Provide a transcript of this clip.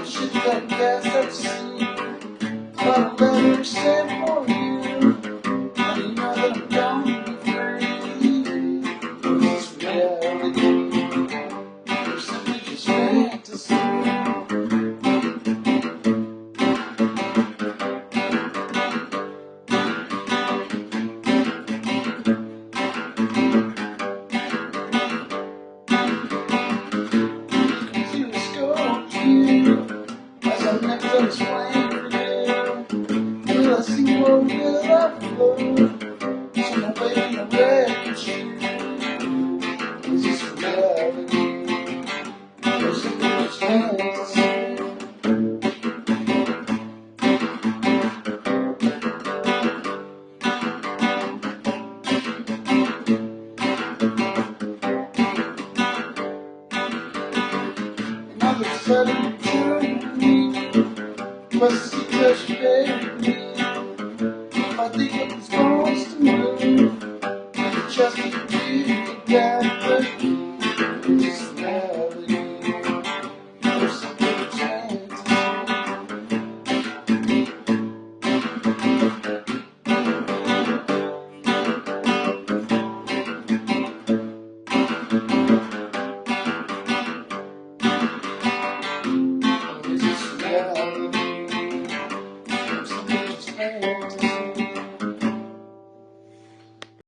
Shit that gas I've seen. Got a letter sent for you. Now you know that I'm gonna be free. But it's reality. Or simply just fantasy. As I never explain for you, will I see or will I float? So I'm waiting a wreckage shoe. Is this reality? Or something that's fantasy? Another sudden journey. Must see touch baby. I think it was supposed to move. Just to be together.